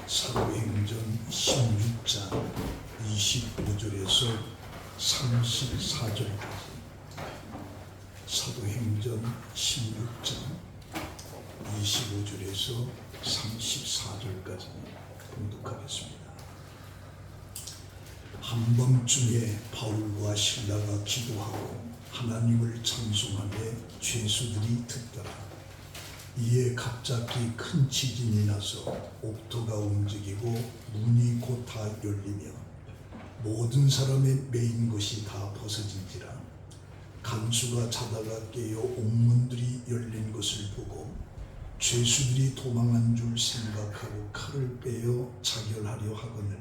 사도행전 16장 25절에서 34절까지 사도행전 16장 25절에서 34절까지 봉독하겠습니다. 한밤중에 바울과 실라가 기도하고 하나님을 찬송하며 죄수들이 듣더라. 이에 갑자기 큰 지진이 나서 옥토가 움직이고 문이 곧 다 열리며 모든 사람의 매인 것이 다 벗어진지라. 간수가 자다가 깨어 옥문들이 열린 것을 보고 죄수들이 도망한 줄 생각하고 칼을 빼어 자결하려 하거늘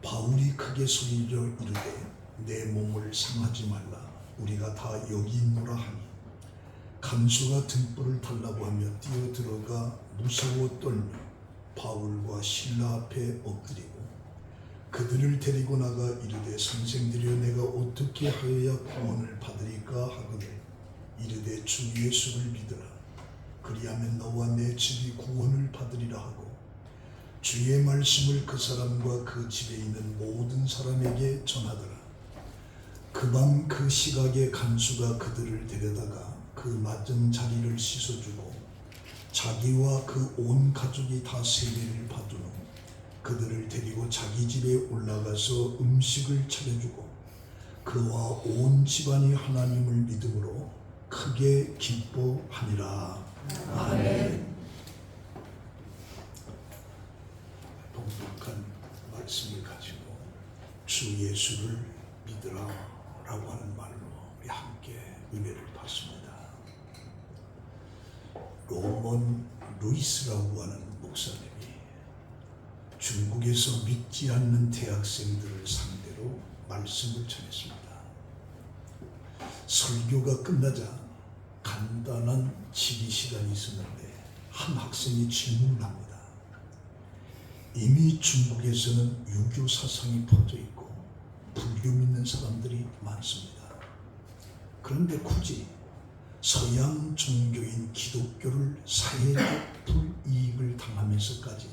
바울이 크게 소리로 이르되 내 몸을 상하지 말라. 우리가 다 여기 있노라 하니 간수가 등불을 달라고 하며 뛰어들어가 무서워 떨며 바울과 실라 앞에 엎드리고 그들을 데리고 나가 이르되 선생들이여 내가 어떻게 하여야 구원을 받으리까 하거늘 이르되 주 예수를 믿으라. 그리하면 너와 내 집이 구원을 받으리라 하고 주의 말씀을 그 사람과 그 집에 있는 모든 사람에게 전하더라. 그 밤 그 시각에 간수가 그들을 데려다가 그 맞은 자리를 씻어주고 자기와 그 온 가족이 다 세례를 받은 후 그들을 데리고 자기 집에 올라가서 음식을 차려주고 그와 온 집안이 하나님을 믿음으로 크게 기뻐하니라. 아멘. 봉독한 말씀을 가지고 주 예수를 믿으라 라고 하는 말로 우리 함께 은혜를 받습니다. 로먼 루이스라고 하는 목사님이 중국에서 믿지 않는 대학생들을 상대로 말씀을 전했습니다. 설교가 끝나자 간단한 질의 시간이 있었는데 한 학생이 질문을 합니다. 이미 중국에서는 유교 사상이 퍼져 있고 불교 믿는 사람들이 많습니다. 그런데 굳이 서양 종교인 기독교를 사회적 불이익을 당하면서까지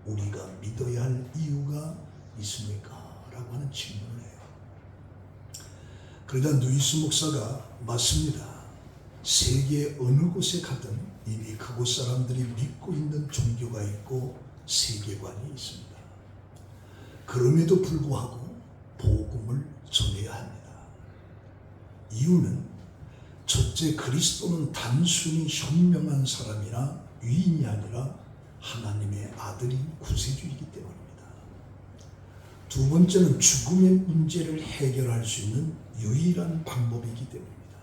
우리가 믿어야 할 이유가 있습니까? 라고 하는 질문을 해요. 그러자 누이스 목사가 맞습니다. 세계 어느 곳에 가든 이미 그곳 사람들이 믿고 있는 종교가 있고 세계관이 있습니다. 그럼에도 불구하고 복음을 전해야 합니다. 이유는 첫째, 그리스도는 단순히 현명한 사람이나 유인이 아니라 하나님의 아들인 구세주이기 때문입니다. 두 번째는 죽음의 문제를 해결할 수 있는 유일한 방법이기 때문입니다.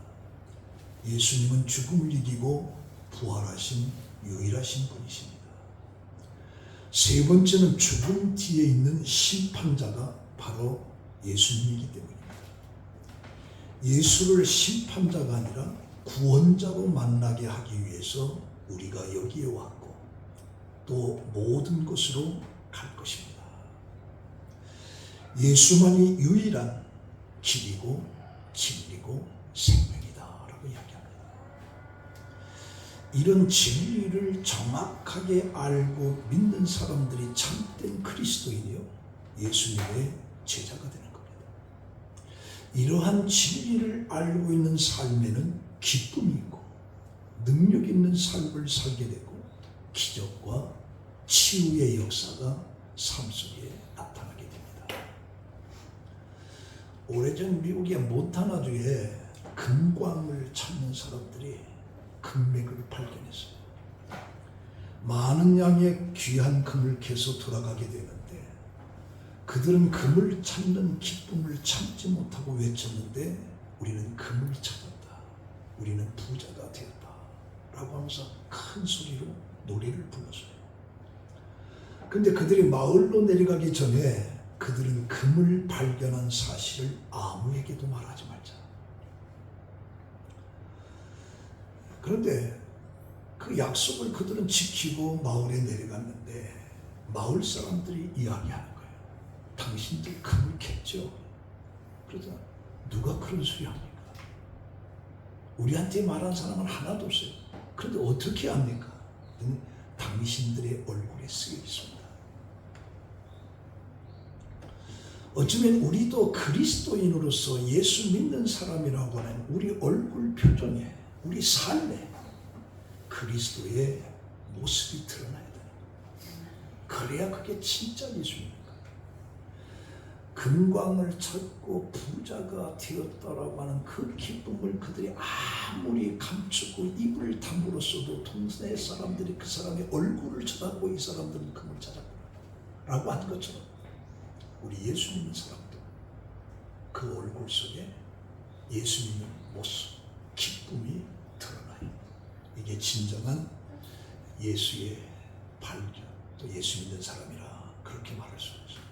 예수님은 죽음을 이기고 부활하신 유일하신 분이십니다. 세 번째는 죽음 뒤에 있는 심판자가 바로 예수님이기 때문입니다. 예수를 심판자가 아니라 구원자로 만나게 하기 위해서 우리가 여기에 왔고 또 모든 곳으로 갈 것입니다. 예수만이 유일한 길이고 진리고 생명이다 라고 이야기합니다. 이런 진리를 정확하게 알고 믿는 사람들이 참된 그리스도인이요 예수님의 제자가 되는 겁니다. 이러한 진리를 알고 있는 삶에는 기쁨이 있고 능력 있는 삶을 살게 되고 기적과 치유의 역사가 삶 속에 나타나게 됩니다. 오래전 미국의 몬타나주에 금광을 찾는 사람들이 금맥을 발견했어요. 많은 양의 귀한 금을 캐서 돌아가게 되는데 그들은 금을 찾는 기쁨을 참지 못하고 외쳤는데 우리는 금을 찾았다. 우리는 부자가 되었다. 라고 하면서 큰 소리로 노래를 불렀어요. 그런데 그들이 마을로 내려가기 전에 그들은 금을 발견한 사실을 아무에게도 말하지 말자. 그런데 그 약속을 그들은 지키고 마을에 내려갔는데 마을 사람들이 이야기하는 거예요. 당신들 금을 캤죠? 그러자 누가 그런 소리 합니까? 우리한테 말한 사람은 하나도 없어요. 그런데 어떻게 합니까? 당신들의 얼굴에 쓰여 있습니다. 어쩌면 우리도 그리스도인으로서 예수 믿는 사람이라고 하는 우리 얼굴 표정에, 우리 삶에 그리스도의 모습이 드러나야 돼요. 그래야 그게 진짜 예수입니다. 금광을 찾고 부자가 되었다라고 하는 그 기쁨을 그들이 아무리 감추고 입을 다물었어도 동네 사람들이 그 사람의 얼굴을 쳐다보고 이 사람들은 금을 찾았구나 라고 한 것처럼 우리 예수 믿는 사람도 그 얼굴 속에 예수 믿는 모습, 기쁨이 드러나요. 이게 진정한 예수의 발견, 또 예수 믿는 사람이라 그렇게 말할 수 있어요.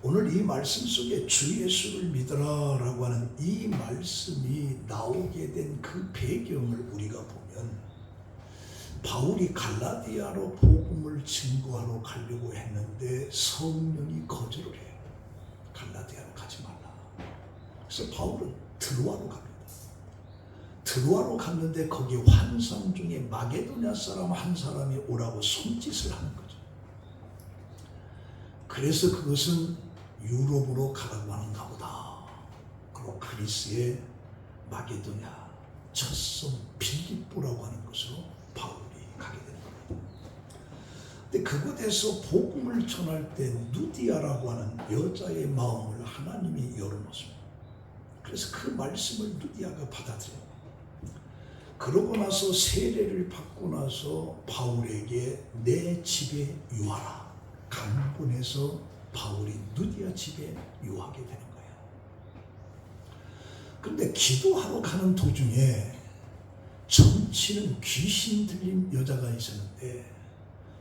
오늘 이 말씀 속에 주 예수를 믿어라 라고 하는 이 말씀이 나오게 된 그 배경을 우리가 보면 바울이 갈라디아로 복음을 증거하러 가려고 했는데 성령이 거절을 해요. 갈라디아로 가지 말라. 그래서 바울은 드로아로 갑니다. 드로아로 갔는데 거기 환상 중에 마게도냐 사람 한 사람이 오라고 손짓을 하는 거죠. 그래서 그것은 유럽으로 가라고 하는가 보다. 그리고 그리스의 마게도냐 첫성 빌립보라고 하는 것으로 바울이 가게 되는 겁니다. 근데 그곳에서 복음을 전할 때 누디아라고 하는 여자의 마음을 하나님이 열어놓습니다. 그래서 그 말씀을 누디아가 받아들여요. 그러고 나서 세례를 받고 나서 바울에게 내 집에 유하라. 강본에서 바울이 누디아 집에 유하게 되는 거예요. 그런데 기도하러 가는 도중에 정치는 귀신 들린 여자가 있었는데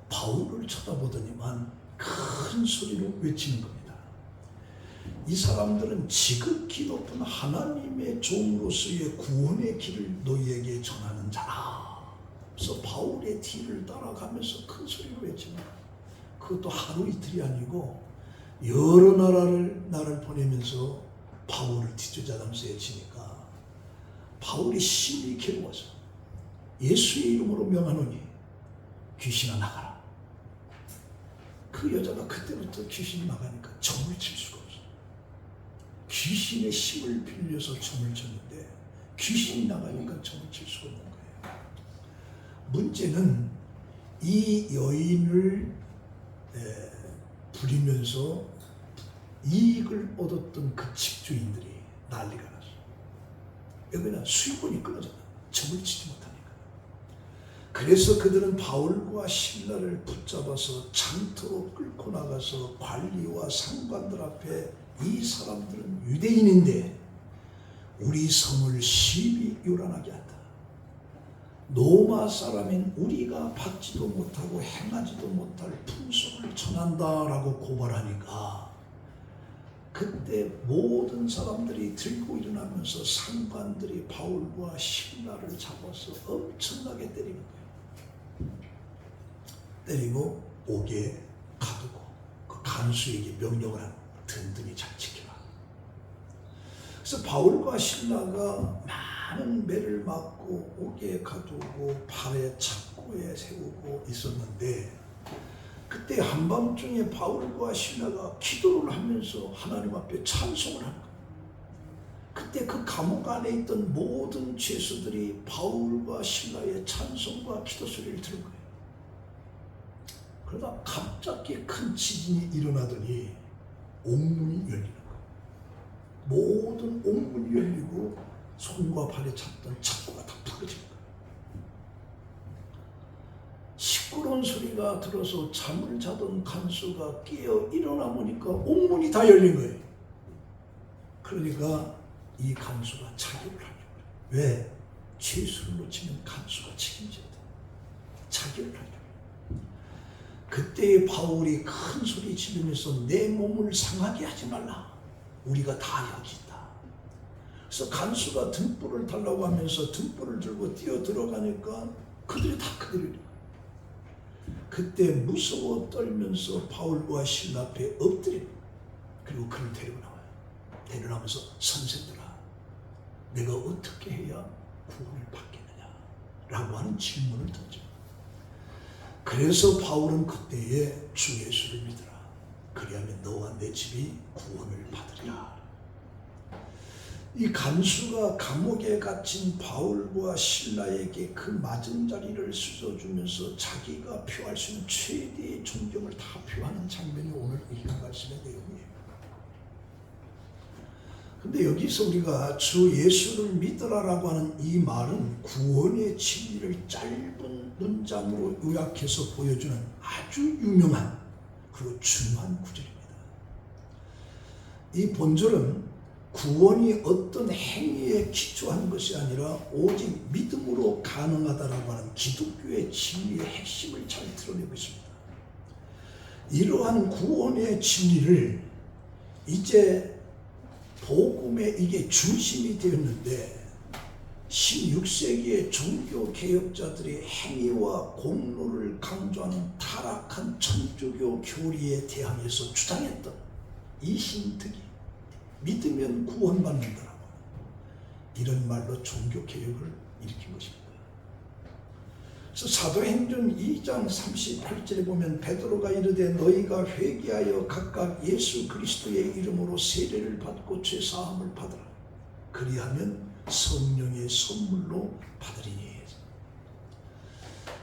바울을 쳐다보더니만 큰 소리로 외치는 겁니다. 이 사람들은 지극히 높은 하나님의 종으로서의 구원의 길을 너희에게 전하는 자라. 그래서 바울의 뒤를 따라가면서 큰 소리로 외치는 거예요. 그것도 하루 이틀이 아니고 여러 나라를 보내면서 바울을 뒤쫓아가면서 외치니까 바울이 심히 괴로워서 예수의 이름으로 명하노니 귀신아 나가라. 그 여자가 그때부터 귀신이 나가니까 점을 칠 수가 없어요. 귀신의 힘을 빌려서 점을 쳤는데 귀신이 나가니까 점을 칠 수가 없는 거예요. 문제는 이 여인을 부리면서 이익을 얻었던 그 집주인들이 난리가 났어요. 여기는 수입원이 끊어졌다. 점을 치지 못하니까. 그래서 그들은 바울과 실라를 붙잡아서 장터로 끌고 나가서 관리와 상관들 앞에 이 사람들은 유대인인데 우리 성을 심히 요란하게 한다. 로마 사람인 우리가 받지도 못하고 행하지도 못할 풍속을 전한다라고 고발하니까 그때 모든 사람들이 들고 일어나면서 상관들이 바울과 실라를 잡아서 엄청나게 때리는 거예요. 때리고 옥에 가두고 그 간수에게 명령을 하는 든든히 잘 지켜라. 그래서 바울과 실라가 많은 매를 맞고 옥에 가두고 발에 착고에 세우고 있었는데 그때 한밤중에 바울과 실라가 기도를 하면서 하나님 앞에 찬송을 하는 거예요. 그때 그 감옥 안에 있던 모든 죄수들이 바울과 실라의 찬송과 기도 소리를 들은 거예요. 그러다 갑자기 큰 지진이 일어나더니 옥문이 열리는 거예요. 모든 옥문이 열리고 손과 발에 잡던 착고가 다 풀어지는 거예요. 시끄러운 소리가 들어서 잠을 자던 간수가 깨어 일어나 보니까 옥문이 다 열린 거예요. 그러니까 이 간수가 자결을 하는 거예요. 왜? 죄수를 놓치면 간수가 책임져야 돼. 자결을 하는 거예요. 그때 바울이 큰 소리 지르면서 내 몸을 상하게 하지 말라. 우리가 다 여기 있다. 그래서 간수가 등불을 달라고 하면서 등불을 들고 뛰어 들어가니까 그들이 다 그들이 그때 무서워 떨면서 바울과 실라 앞에 엎드려 그리고 그를 데리고 나와요. 데려나면서 선생들아 내가 어떻게 해야 구원을 받겠느냐 라고 하는 질문을 던져. 그래서 바울은 그때에 주 예수를 믿으라. 그리하면 너와 내 집이 구원을 받으리라. 이 간수가 감옥에 갇힌 바울과 실라에게 그 맞은 자리를 씻어주면서 자기가 표할 수 있는 최대의 존경을 다 표하는 장면이 오늘 이 말씀의 내용이에요. 근데 여기서 우리가 주 예수를 믿으라라고 하는 이 말은 구원의 진리를 짧은 문장으로 요약해서 보여주는 아주 유명한 그리고 중요한 구절입니다. 이 본절은 구원이 어떤 행위에 기초한 것이 아니라 오직 믿음으로 가능하다라고 하는 기독교의 진리의 핵심을 잘 드러내고 있습니다. 이러한 구원의 진리를 이제 복음의 이게 중심이 되었는데 16세기의 종교개혁자들이 행위와 공로를 강조하는 타락한 천주교 교리에 대항해서 주장했던 이 신특이 믿으면 구원받는다라고 이런 말로 종교개혁을 일으킨 것입니다. 그래서 사도행전 2장 38절에 보면 베드로가 이르되 너희가 회개하여 각각 예수 그리스도의 이름으로 세례를 받고 죄사함을 받으라. 그리하면 성령의 선물로 받으리니.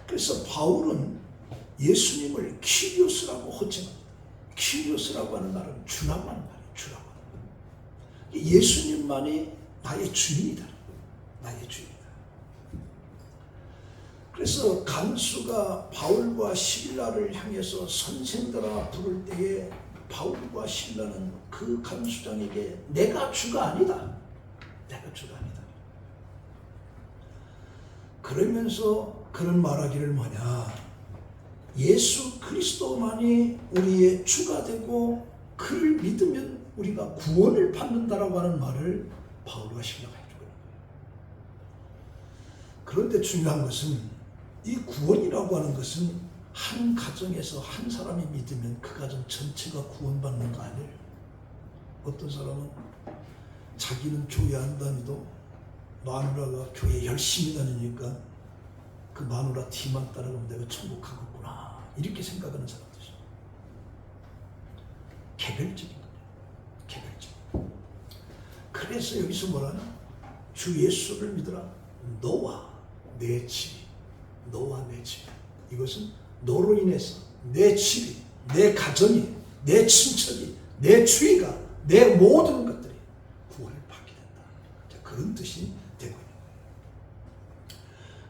그래서 바울은 예수님을 키리오스라고 호칭합니다. 키리오스라고 하는 말은 주라고 하는 말이에요. 주라고 하는 말. 예수님만이 나의 주인이다. 나의 주인이다. 그래서 간수가 바울과 실라를 향해서 선생들아 부를 때에 바울과 실라는 그 간수장에게 내가 주가 아니다. 내가 주가 아니다. 그러면서 그런 말하기를 뭐냐. 예수 그리스도만이 우리의 주가 되고 그를 믿으면 우리가 구원을 받는다라고 하는 말을 바울과 실라가 해주고 있는 거예요. 그런데 중요한 것은 이 구원이라고 하는 것은 한 가정에서 한 사람이 믿으면 그 가정 전체가 구원받는 거 아니에요. 어떤 사람은 자기는 교회 안 다니도 마누라가 교회 열심히 다니니까 그 마누라 뒤만 따라가면 내가 천국 가겠구나 이렇게 생각하는 사람들이 있어요. 개별적인 거예요. 개별적. 그래서 여기서 뭐라냐? 주 예수를 믿으라. 너와 내 집이. 너와 내 집. 이것은 너로 인해서 내 집이, 내 가정이, 내 친척이, 내 주위가, 내 모든 것들이 구원을 받게 된다. 그런 뜻이 되고 있는 거예요.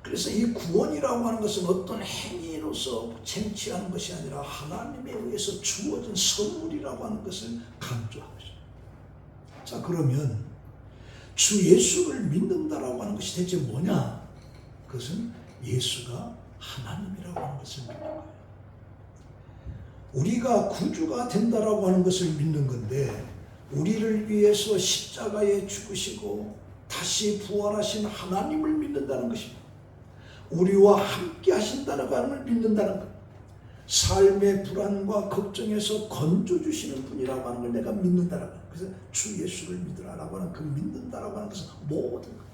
그래서 이 구원이라고 하는 것은 어떤 행위로서 쟁취하는 것이 아니라 하나님에 의해서 주어진 선물이라고 하는 것을 강조하고 있어요. 자, 그러면 주 예수를 믿는다라고 하는 것이 대체 뭐냐? 그것은 예수가 하나님이라고 하는 것을 믿는 거예요. 우리가 구주가 된다라고 하는 것을 믿는 건데 우리를 위해서 십자가에 죽으시고 다시 부활하신 하나님을 믿는다는 것입니다. 우리와 함께 하신다는 걸 믿는다는 것. 삶의 불안과 걱정에서 건져주시는 분이라고 하는 걸 내가 믿는다는 것. 그래서 주 예수를 믿으라라고 하는 그 믿는다라고 하는 것은 모든 것.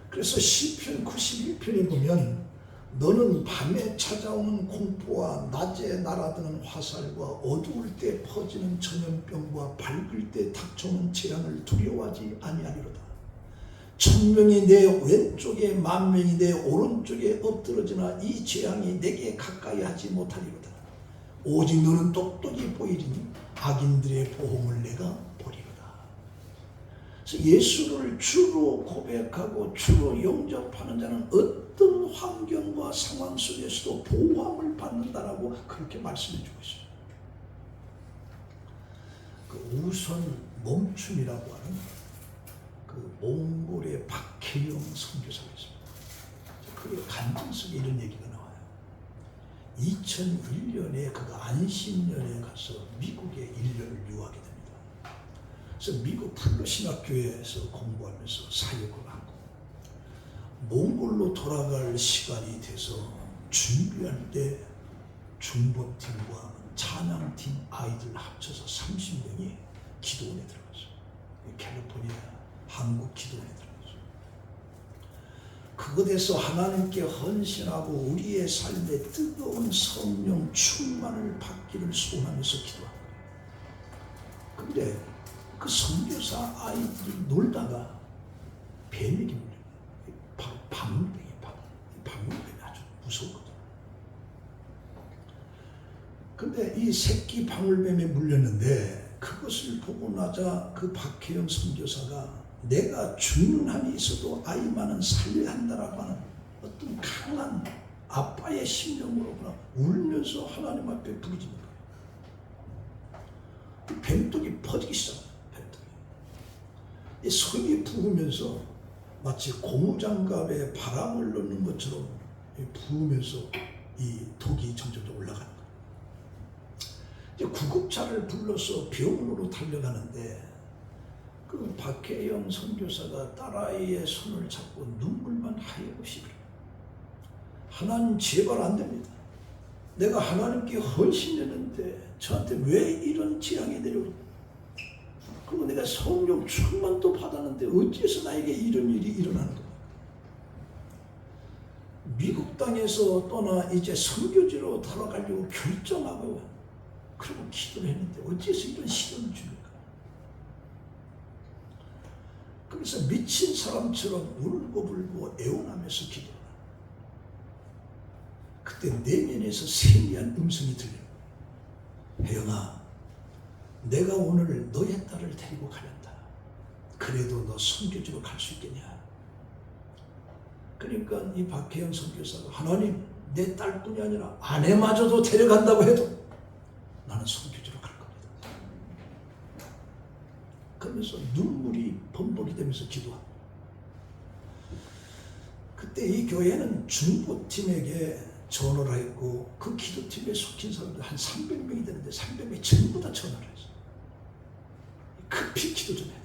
그래서 시편 91편에 보면 너는 밤에 찾아오는 공포와 낮에 날아드는 화살과 어두울 때 퍼지는 전염병과 밝을 때 닥쳐오는 재앙을 두려워하지 아니하리로다. 1000명이 내 왼쪽에 10,000명이 내 오른쪽에 엎드러지나 이 재앙이 내게 가까이 하지 못하리로다. 오직 너는 똑똑히 보이리니 악인들의 보험을 내가 보리로다. 그래서 예수를 주로 고백하고 주로 영접하는 자는 어떤 환경과 상황 속에서도 보호함을 받는다라고 그렇게 말씀해 주고 있어요. 그 우선 멈춤이라고 하는 그 몽골의 박혜영 선교사가 있습니다. 그의 간증 속에 이런 얘기가 나와요. 2001년에 그가 안식년에 가서 미국에 1년을 유학이 됩니다. 그래서 미국 플러신학교에서 공부하면서 사역을 하고 몽골로 돌아갈 시간이 돼서 준비할 때 중보팀과 찬양팀 아이들 합쳐서 30명이 기도원에 들어갔어요. 캘리포니아 한국 기도원에 들어갔어요. 그것에서 하나님께 헌신하고 우리의 삶에 뜨거운 성령 충만을 받기를 소원하면서 기도합니다. 그런데 그 선교사 아이들이 놀다가 뱀에게 물려요. 방울뱀이 아주 무서웠거든요. 근데 이 새끼 방울뱀에 물렸는데 그것을 보고 나자 그 박혜영 선교사가 내가 죽는 한이 있어도 아이만은 살려야 한다라고 하는 어떤 강한 아빠의 심령으로 울면서 하나님 앞에 부르짖는 거예요. 뱀독이 퍼지기 시작해요. 뱀독이. 손이 부으면서 마치 고무장갑에 바람을 넣는 것처럼 부으면서 이 독이 점점 더 올라가는 거예요. 이제 구급차를 불러서 병원으로 달려가는데 그 박혜영 선교사가 딸아이의 손을 잡고 눈물만 하염없이 그래요. 하나님 제발 안 됩니다. 내가 하나님께 헌신했는데 저한테 왜 이런 재앙이 내려오냐. 그리고 내가 성령 충만도 받았는데 어째서 나에게 이런 일이 일어나는 거야. 미국 땅에서 떠나 이제 선교지로 돌아가려고 결정하고 그리고 기도를 했는데 어째서 이런 시련을 주니까. 그래서 미친 사람처럼 울고불고 애원하면서 기도하라. 그때 내면에서 세미한 음성이 들려요. 혜영아, 내가 오늘 너의 딸을 데리고 가련다. 그래도 너 선교지로 갈 수 있겠냐? 그러니까 이 박혜영 선교사가 하나님, 내 딸뿐이 아니라 아내마저도 데려간다고 해도 나는 선교지로 갈 겁니다. 그러면서 눈물이 범벅이 되면서 기도합니다. 그때 이 교회는 중보팀에게 전화를 했고 그 기도팀에 속힌 사람들 한 300명이 되는데 300명이 전부 다 전화를 했어요. 급히 기도 좀 해라.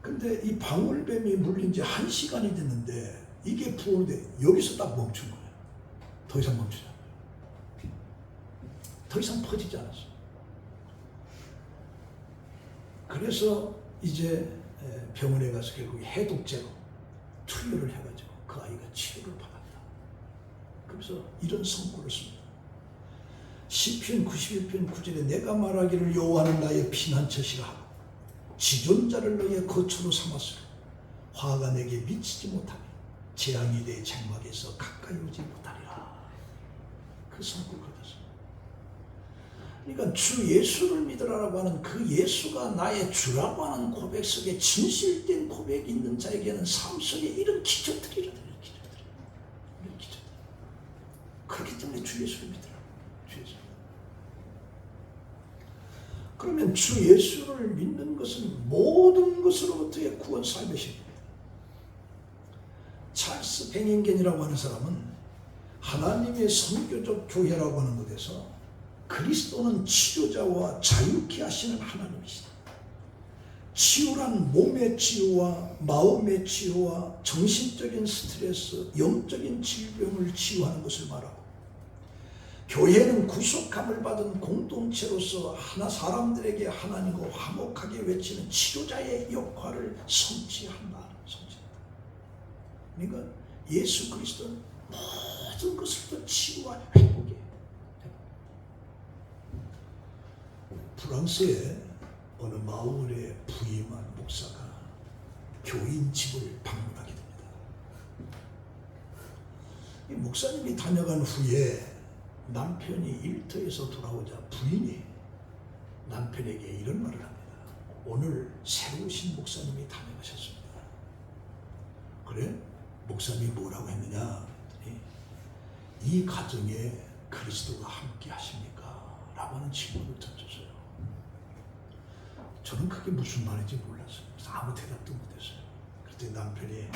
근데 이 방울뱀이 물린 지 1시간이 됐는데 이게 부어대 여기서 딱 멈춘 거예요. 더 이상 멈추지 않아요. 더 이상 퍼지지 않았어요. 그래서 이제 병원에 가서 결국 해독제로 투여를 해가지고 그 아이가 치료를 받았다. 그래서 이런 선고를 씁니다. 시편 91편 9절에 내가 말하기를 여호와는 나의 피난처시라 하고 지존자를 너의 거처로 삼았으라. 화가 내게 미치지 못하며 재앙이 내 장막에서 가까이 오지 못하리라. 그 선고를 받았습니다. 그러니까 주 예수를 믿으라고 하는 그 예수가 나의 주라고 하는 고백 속에 진실된 고백이 있는 자에게는 삶 속에 이런 기적들이 일어나요. 이런 기적들. 그렇기 때문에 주 예수를 믿으라. 주 예수. 그러면 주 예수를 믿는 것은 모든 것으로부터의 구원 살매십니다. 찰스 뱅잉겐이라고 하는 사람은 하나님의 선교적 교회라고 하는 것에서 그리스도는 치료자와 자유케 하시는 하나님이시다. 치유란 몸의 치유와 마음의 치유와 정신적인 스트레스, 영적인 질병을 치유하는 것을 말하고 교회는 구속함을 받은 공동체로서 하나 사람들에게 하나님과 화목하게 외치는 치료자의 역할을 성취한다. 그러니까 예수 그리스도는 모든 것을 또 치유와 회복해. 프랑스의 어느 마을에 부임한 목사가 교인 집을 방문하게 됩니다. 이 목사님이 다녀간 후에 남편이 일터에서 돌아오자 부인이 남편에게 이런 말을 합니다. 오늘 새로 오신 목사님이 다녀가셨습니다. 그래? 목사님이 뭐라고 했느냐? 했더니 이 가정에 그리스도가 함께 하십니까? 라고 하는 질문을 던졌어요. 저는 그게 무슨 말인지 몰랐어요. 그래서 아무 대답도 못했어요. 그랬더니 남편이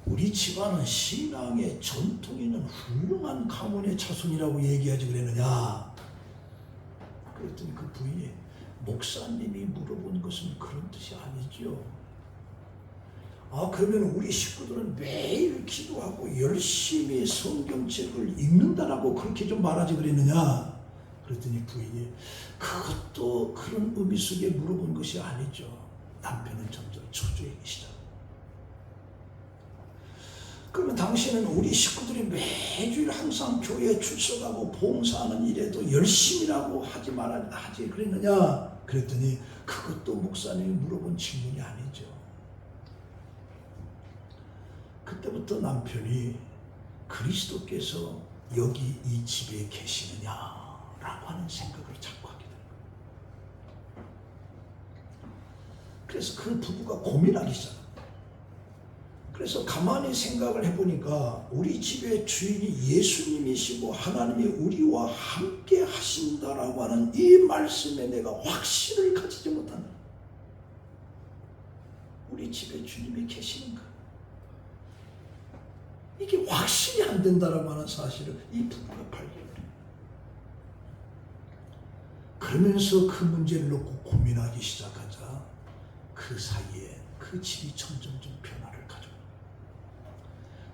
우리 집안은 신앙의 전통이 있는 훌륭한 가문의 자손이라고 얘기하지 그랬느냐. 그랬더니 그 부인이 목사님이 물어본 것은 그런 뜻이 아니죠. 아, 그러면 우리 식구들은 매일 기도하고 열심히 성경책을 읽는다라고 그렇게 좀 말하지 그랬느냐. 그랬더니 부인이 그것도 그런 의미 속에 물어본 것이 아니죠. 남편은 점점 초조해지시죠. 그러면 당신은 우리 식구들이 매주일 항상 교회에 출석하고 봉사하는 일에도 열심히라고 하지 그랬느냐? 그랬더니 그것도 목사님이 물어본 질문이 아니죠. 그때부터 남편이 그리스도께서 여기 이 집에 계시느냐라고 하는 생각을 자꾸 하게 된 거예요. 그래서 그 부부가 고민하기 시작합니다. 그래서 가만히 생각을 해보니까 우리 집의 주인이 예수님이시고 하나님이 우리와 함께 하신다라고 하는 이 말씀에 내가 확신을 가지지 못한다. 우리 집에 주님이 계시는가? 이게 확신이 안 된다라고 하는 사실을 이 부부가 발견해요. 그러면서 그 문제를 놓고 고민하기 시작하자 그 사이에 그 집이 점점 변화를 가져요.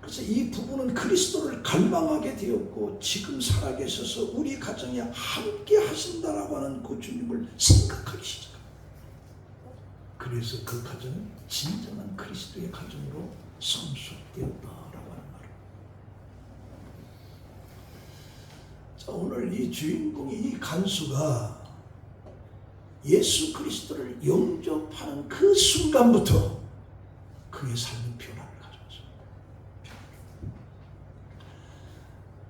그래서 이 부부는 그리스도를 갈망하게 되었고 지금 살아계셔서 우리 가정에 함께 하신다라고 하는 그 주님을 생각하기 시작합니다. 그래서 그 가정은 진정한 그리스도의 가정으로 성숙되었다라고 하는 말을. 자, 오늘 이 주인공이 이 간수가 예수 그리스도를 영접하는 그 순간부터 그의 삶은 변화를 가져왔어요.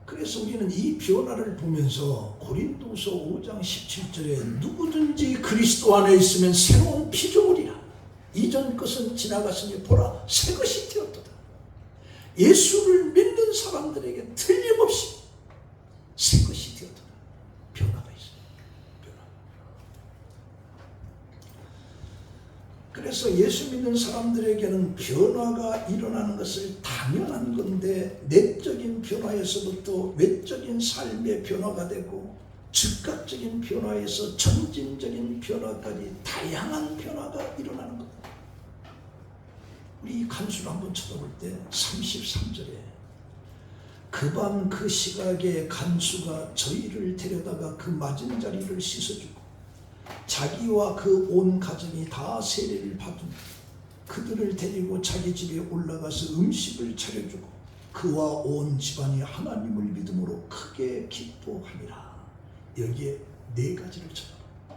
그래서 우리는 이 변화를 보면서 고린도서 5장 17절에 누구든지 그리스도 안에 있으면 새로운 피조물이라. 이전 것은 지나갔으니 보라 새 것이 되었도다. 예수를 믿는 사람들에게 틀림없이 새 것이 되었도다. 변화가 있어요. 변화. 그래서 예수 믿는 사람들에게는 변화가 일어나는 것을 당연한 건데 내적인 변화에서부터 외적인 삶의 변화가 되고 즉각적인 변화에서 점진적인 변화까지 다양한 변화가 일어나는 것. 우리 간수를 한번 쳐다볼 때 33절에 그 밤 그 시각에 간수가 저희를 데려다가 그 맞은 자리를 씻어주고 자기와 그 온 가정이 다 세례를 받은 그들을 데리고 자기 집에 올라가서 음식을 차려주고 그와 온 집안이 하나님을 믿음으로 크게 기뻐하니라. 여기에 네 가지를 쳐다봐.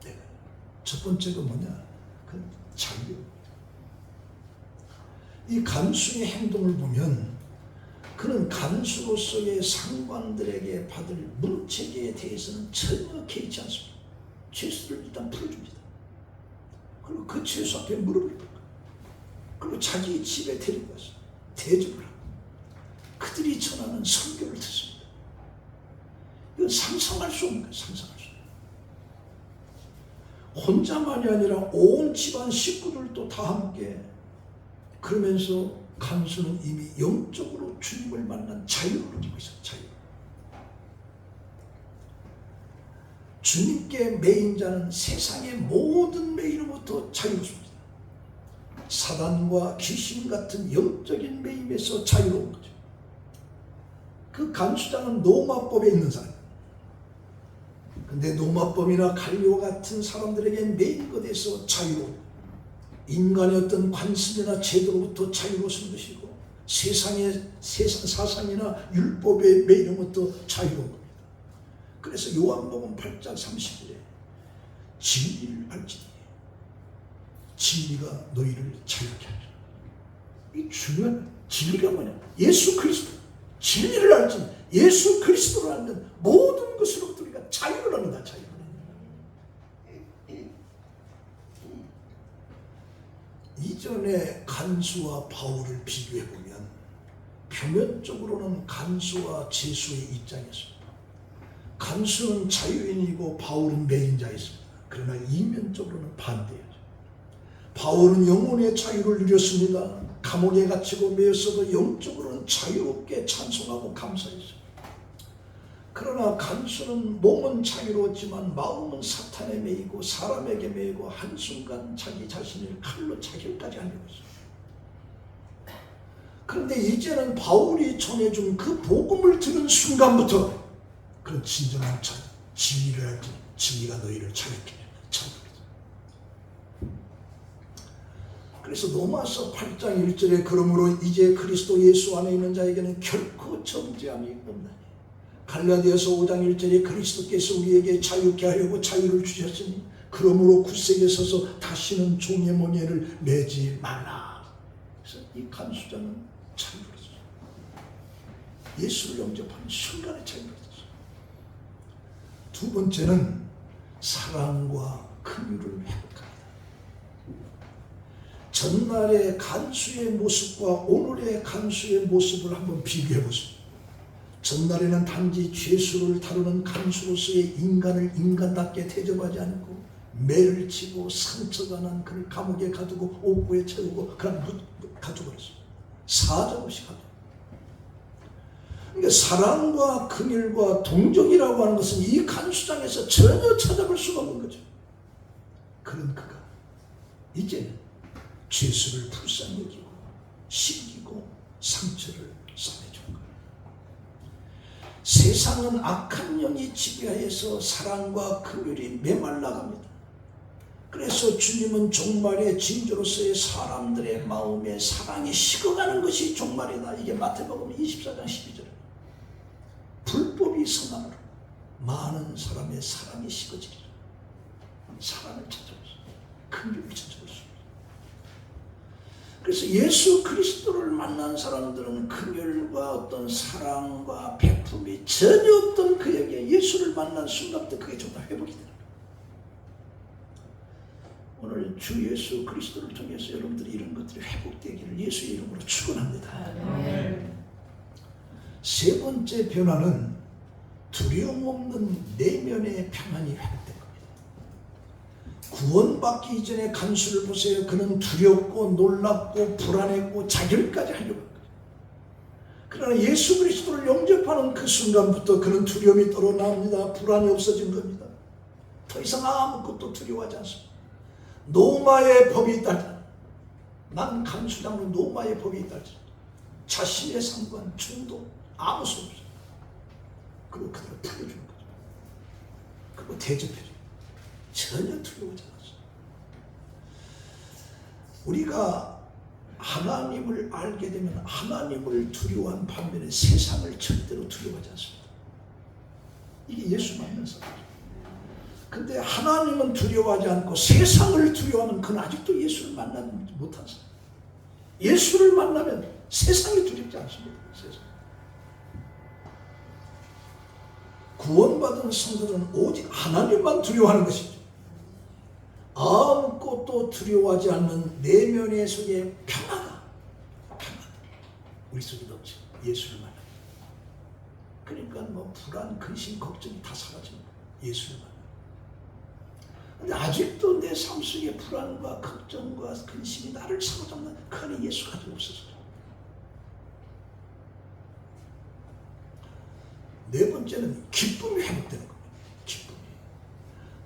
네 가지. 첫 번째가 뭐냐? 그 자유. 이 간수의 행동을 보면 그는 간수로서의 상관들에게 받을 문책에 대해서는 전혀 개의치 않습니다. 죄수를 일단 풀어줍니다. 그리고 그 죄수 앞에 무릎을 꿇고 그리고 자기 집에 데리고 와서 대접을 하고 그들이 전하는 설교를 듣습니다. 이건 상상할 수 없는 거예요. 상상할 수 없는. 혼자만이 아니라 온 집안 식구들도 다 함께. 그러면서 간수는 이미 영적으로 주님을 만난 자유를 누리고 있어요. 자유. 주님께 매인 자는 세상의 모든 매임으로부터 자유롭습니다. 사단과 귀신 같은 영적인 매임에서 자유로운 거죠. 그 간수장은 로마법에 있는 사람. 근데 로마법이나 갈리오 같은 사람들에게 매인 것에서 자유로운 인간의 어떤 관습이나 제도로부터 자유로운 것이고 세상 사상이나 율법의 매임으로부터 자유로운 겁니다. 그래서 요한복음 8장 30절에 진리를 알지니 진리가 너희를 자유케 하리라. 이 중요한 진리가 뭐냐? 예수 그리스도. 진리를 알지니 예수 그리스도를 알는 모든 것으로부터 우리가 자유를 얻는다. 자유를. 이전에 간수와 바울을 비교해보면 표면적으로는 간수와 제수의 입장이었습니다. 간수는 자유인이고 바울은 매인자였습니다. 그러나 이면적으로는 반대였죠. 바울은 영혼의 자유를 누렸습니다. 감옥에 갇히고 매였어도 영적으로는 자유롭게 찬송하고 감사했습니다. 그러나 간수는 몸은 자유로웠지만 마음은 사탄에 매이고 사람에게 매이고 한순간 자기 자신을 칼로 자결까지 하려고 했어요. 그런데 이제는 바울이 전해준 그 복음을 들은 순간부터 그런 진정한 진리를 알지 진리가 너희를 자유케 그래서 로마서 8장 1절에 그러므로 이제 그리스도 예수 안에 있는 자에게는 결코 정죄함이 없나니 갈라디아서 5장 1절에 그리스도께서 우리에게 자유케 하려고 자유를 주셨으니 그러므로 굳세게 서서 다시는 종의 멍에를 매지 말라. 그래서 이 간수자는 자유를 얻었어요. 예수를 영접하는 순간에 자유를 얻었어요. 두 번째는 사랑과 긍휼을 회복합니다. 전날의 간수의 모습과 오늘의 간수의 모습을 한번 비교해 보십시오. 전날에는 단지 죄수를 다루는 간수로서의 인간을 인간답게 대접하지 않고 매를 치고 상처가 난 그를 감옥에 가두고 옥고에 채우고 그냥 가져버렸어요. 사정 없이 가져. 그러니까 사랑과 긍휼과 동정이라고 하는 것은 이 간수장에서 전혀 찾아볼 수가 없는 거죠. 그런 그가 이제는 죄수를 불쌍히 여기고 신기고 상처를 싸매준 거예요. 세상은 악한 영이 지배하여서 사랑과 긍휼이 메말라갑니다. 그래서 주님은 종말의 징조로서의 사람들의 마음에 사랑이 식어가는 것이 종말이다. 이게 마태복음 24장 12절. 불법이 성함으로 많은 사람의 사랑이 식어지리라. 사랑을 찾아보세요. 긍휼을 찾아보세요. 그래서 예수 그리스도를 만난 사람들은 긍휼과 어떤 사랑과 베품이 전혀 없던 그에게 예수를 만난 순간부터 그게 전부 다 회복이 되는 거예요. 오늘 주 예수 그리스도를 통해서 여러분들이 이런 것들이 회복되기를 예수의 이름으로 축원합니다. 세 번째 변화는 두려움 없는 내면의 평안이 회복된 겁니다. 구원받기 이전의 간수를 보세요. 그는 두렵고 놀랍고 불안했고 자결까지 하려고 한 거예요. 그러나 예수 그리스도를 영접하는 그 순간부터 그는 두려움이 떨어납니다. 불안이 없어진 겁니다. 더 이상 아무것도 두려워하지 않습니다. 노마의 법이 있다. 난 간수장으로 노마의 법이 있다. 자신의 상관, 충동 아무 수 없어요. 그리고 그들을 풀어주는 거죠. 그리고 대접해줘요. 전혀 두려워하지 않았어요. 우리가 하나님을 알게 되면 하나님을 두려워한 반면에 세상을 절대로 두려워하지 않습니다. 이게 예수 만난 사람이죠. 근데 하나님은 두려워하지 않고 세상을 두려워하는 그는 아직도 예수를 만나지 못한 사람. 예수를 만나면 세상이 두렵지 않습니다. 세상. 구원받은 성도들은 오직 하나님만 두려워하는 것이죠. 아무것도 두려워하지 않는 내면의 속에 평화가 우리 속에 넘쳐. 예수를 만나. 그러니까 뭐 불안, 근심, 걱정이 다 사라지는 거예요. 예수를 만나. 근데 아직도 내 삶 속에 불안과 걱정과 근심이 나를 사로잡는 그 안에 예수가 없어서. 네 번째는 기쁨이 회복되는 겁니다. 기쁨이.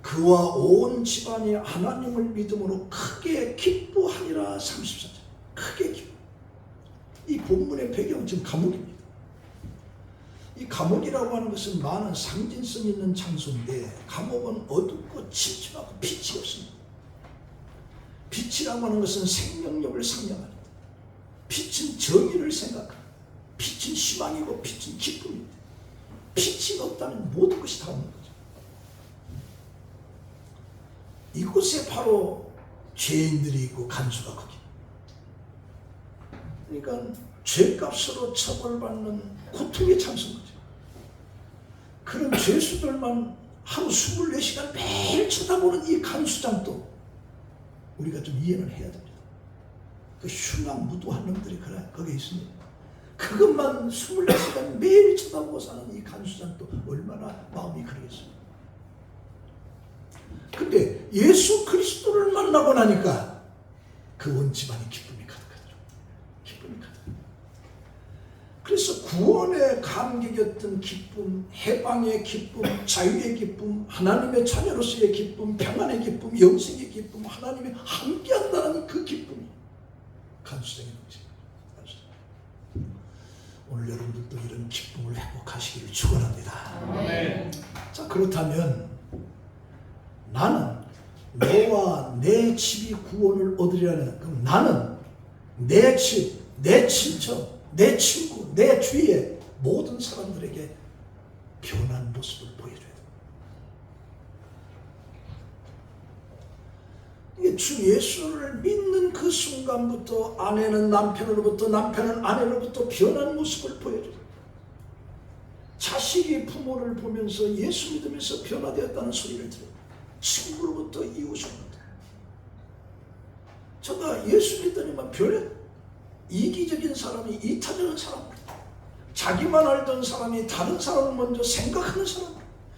그와 온 집안이 하나님을 믿음으로 크게 기뻐하니라. 34절. 크게 기뻐. 이 본문의 배경 지금 감옥입니다. 이 감옥이라고 하는 것은 많은 상징성 있는 장소인데 감옥은 어둡고 침침하고 빛이 없습니다. 빛이라고 하는 것은 생명력을 상징합니다. 빛은 정의를 생각합니다. 빛은 희망이고 빛은 기쁨입니다. 빛이 없다면 모든 것이 다 없는 거죠. 이곳에 바로 죄인들이 있고 간수가 거기. 그러니까 죄값으로 처벌받는 고통의 장소인 거죠. 그런 죄수들만 하루 24시간 매일 쳐다보는 이 간수장도 우리가 좀 이해를 해야 됩니다. 그 흉악 무도한 놈들이 거기에 있습니다. 그것만 24시간 매일 쳐다보고 사는 이 간수장도 얼마나 마음이 그러겠어요. 근데 예수 그리스도를 만나고 나니까 그 온 집안이 기쁨이 가득하더라고요. 기쁨이 가득하더라고요. 그래서 구원의 감격이었던 기쁨, 해방의 기쁨, 자유의 기쁨, 하나님의 자녀로서의 기쁨, 평안의 기쁨, 영생의 기쁨, 하나님이 함께한다는 그 기쁨이 간수장의 넘치는 거예요. 오늘 여러분들도 이런 기쁨을 회복하시기를 축원합니다. 자, 그렇다면 나는 너와 내 집이 구원을 얻으리라는, 그럼 나는 내 집, 내 친척, 내 친구, 내 주위의 모든 사람들에게 변한 모습을 보여줘야 돼. 이게 주 예수를 믿는 그 순간부터 아내는 남편으로부터, 남편은 아내로부터 변한 모습을 보여줘요. 자식이 부모를 보면서 예수 믿으면서 변화되었다는 소리를 들어요. 친구로부터 이웃으로부터. 제가 예수 믿더니만 변해. 이기적인 사람이 이타적인 사람, 자기만 알던 사람이 다른 사람을 먼저 생각하는 사람,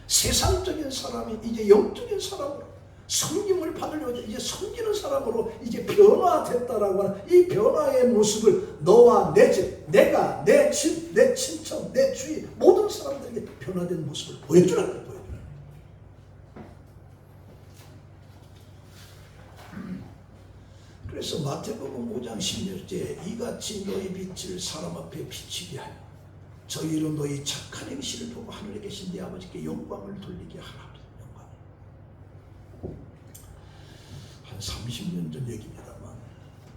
세상적인 사람이 이제 영적인 사람으로, 섬김을 받으려고 이제 섬기는 사람으로 이제 변화됐다라고 하는 이 변화의 모습을 너와 내 집, 내가, 내 집, 내 친척, 내 주위 모든 사람들에게 변화된 모습을 보여주라는 거예요. 그래서 마태복음 5장 16절에 이같이 너희 빛을 사람 앞에 비치게 하여 저희로 너희 착한 행실을 보고 하늘에 계신 네 아버지께 영광을 돌리게 하라. 한 30년 전 얘기입니다만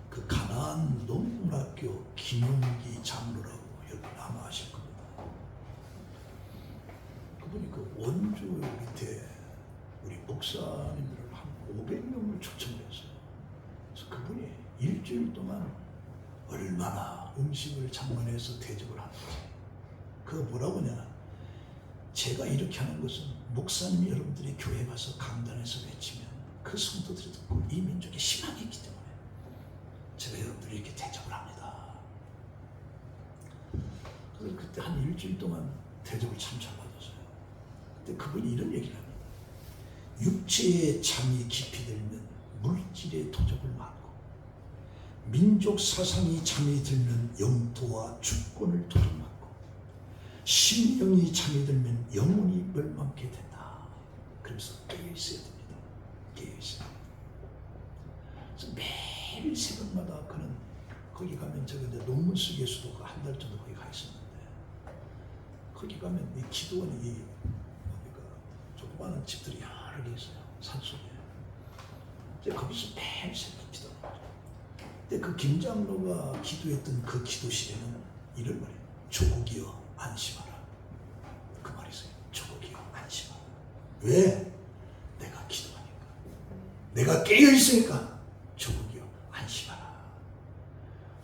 그 가나안 농문학교 김용기 장로라고 여러분 아마 아실 겁니다. 그분이 그 원주 밑에 우리 목사님들을 한 500명을 초청했어요. 그래서 그분이 일주일 동안 얼마나 음식을 장만해서 대접을 하는지, 그거 뭐라고 하냐, 제가 이렇게 하는 것은 목사님 여러분들이 교회 가서 강단에서 외치면 그 성도들이 듣고 이 민족에 희망이 있기 때문에 제가 여러분들이 이렇게 대접을 합니다. 그래서 그때 한 일주일 동안 대접을 참 잘 받았어요. 그때 그분이 이런 얘기를 합니다. 육체의 잠이 깊이 들면 물질의 도적을 맞고, 민족 사상이 잠이 들면 영토와 주권을 도적맞고, 심령이 잠이 들면 영혼이 멸망케 된다. 그래서 깨어 있어야 됩니다. 깨어 있어야 됩니다. 그래서 매일 새벽마다 그는 거기 가면 제가 이제 논문 쓰기의 수도가 한 달 정도 거기 가 있었는데, 거기 가면 이 기도원이 뭡니까 조그마한 집들이 여러 개 있어요. 산속에. 거기서 매일 새벽 기도하는 거죠. 근데 그 김장로가 기도했던 그 기도실에는 이런 말이에요. 조국이여 안심하라. 그 말이 있어요. 조국이여 안심하라. 왜? 내가 기도하니까. 내가 깨어있으니까 조국이여 안심하라.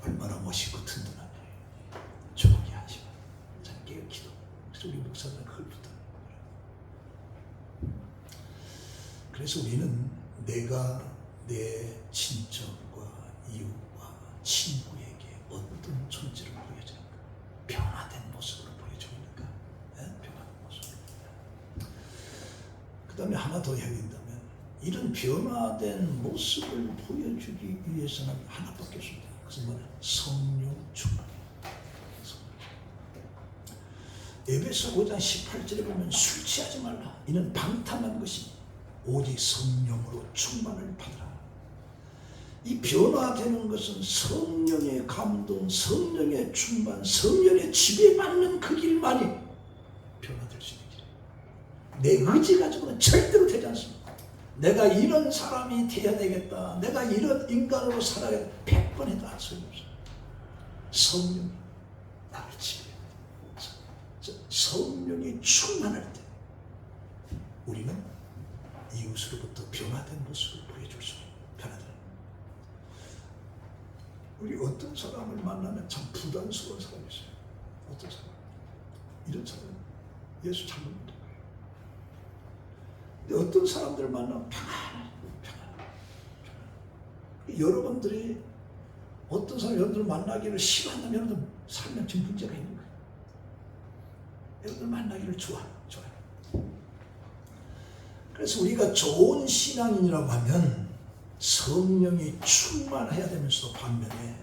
얼마나 멋있고 든든하냐. 조국이 안심하라. 자, 깨어 기도. 그래서 우리 목사들은 그걸 붙드는 거예요. 그래서 우리는 내가 내 친척과 이웃과 친구에게 어떤 존재를 보여주는가? 변화된 모습으로 보여주고 있는가? 네? 변화된 모습. 그 다음에 하나 더 해야 된다면, 이런 변화된 모습을 보여주기 위해서는 하나밖에 없습니다. 그것은 뭐냐? 성령 충만이에요. 에베소 5장 18절에 보면 술 취하지 말라. 이는 방탕한 것이니 오직 성령으로 충만을 받으라. 이 변화되는 것은 성령의 감동, 성령의 충만, 성령의 지배받는 그 길만이 변화될 수 있는 길이에요. 내 의지 가지고는 절대로 되지 않습니다. 내가 이런 사람이 되어야 되겠다, 내가 이런 인간으로 살아야겠다, 100번 해도 안 소용없어요. 성령이 나를 지배해야 돼요. 성령이 충만할 때 우리는 이웃으로부터 변화된 모습을 보여줄 수 있는, 변화된. 우리 어떤 사람을 만나면 참 부담스러운 사람이 있어요. 어떤 사람? 이런 사람은 예수 잘 믿는 거예요. 근데 어떤 사람들을 만나면 평안해. 여러분들이 어떤 사람 여러분들 만나기를 싫어한다면 여러분들 살면 지금 문제가 있는 거예요. 여러분들 만나기를 좋아해요. 그래서 우리가 좋은 신앙인이라고 하면 성령이 충만해야 되면서 반면에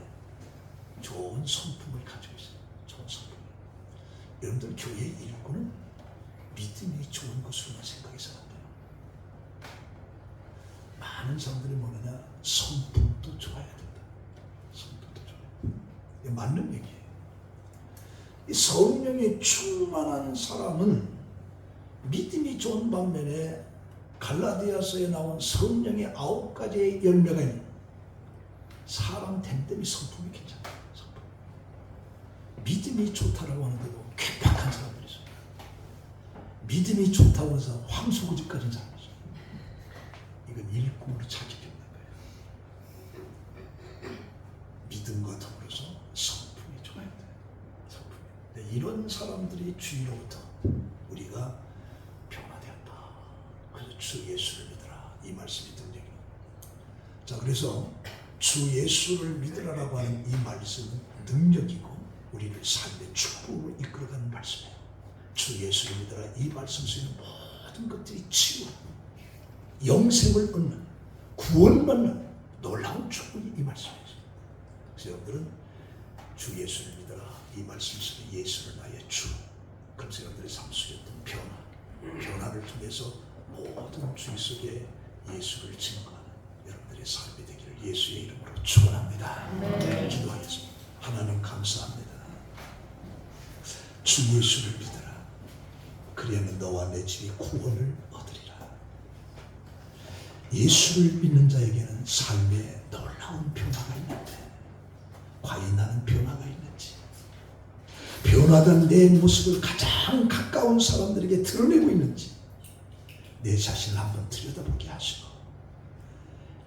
좋은 성품을 가지고 있어요. 좋은 성품. 여러분들 교회의 일꾼은 믿음이 좋은 것으로만 생각해서 안 돼요. 많은 사람들이 뭐냐면 성품도 좋아야 된다. 성품도 좋아야. 이게 맞는 얘기예요. 이 성령이 충만한 사람은 믿음이 좋은 반면에 갈라디아서에 나온 성령의 9가지의 열매가 있는 사람 됨됨이 성품이 괜찮아요. 성품. 믿음이 좋다라고 하는데도 괴팍한 사람들이 있어요. 믿음이 좋다고 해서 황소구집까지는 사람이 있어요. 이건 일꾼으로 찾기 때문에 거예요. 믿음과 더불어서 성품이 좋아야 돼요. 성품이. 근데 이런 사람들이 주위로부터 우리가 변화되었다. 그래서 주 예수를 믿어라. 이 말씀이 등장해요. 자, 그래서 주 예수를 믿으라라고 하는 이 말씀은 능력이고 우리를 삶의 축복으로 이끌어가는 말씀이에요. 주 예수를 믿어라. 이 말씀 속에 모든 것들이 치유, 영생을 얻는, 구원받는 놀라운 축복이 이 말씀이에요. 그래서 여러분들은 주 예수를 믿어라. 이 말씀 속에 예수를 나의 주. 그래서 여러분들의 삶 속에 어떤 변화를 통해서 모든 주의 속에 예수를 증거하는 여러분들의 삶이 되기를 예수의 이름으로 축원합니다. 네. 기도하겠습니다. 하나님 감사합니다. 주 예수를 믿어라. 그리하면 너와 내 집이 구원을 얻으리라. 예수를 믿는 자에게는 삶에 놀라운 변화가 있는데 과연 나는 변화가 있는지, 변화된 내 모습을 가장 가까운 사람들에게 드러내고 있는지 내 자신을 한번 들여다보게 하시고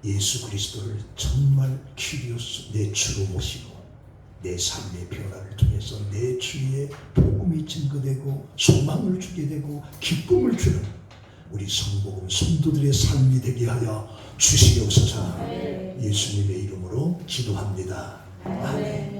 예수 그리스도를 정말 kyrios 내 주로 모시고 내 삶의 변화를 통해서 내 주위에 복음이 증거되고 소망을 주게 되고 기쁨을 주는 우리 성복음 성도들의 삶이 되게 하여 주시옵소서. 예수님의 이름으로 기도합니다. 아멘.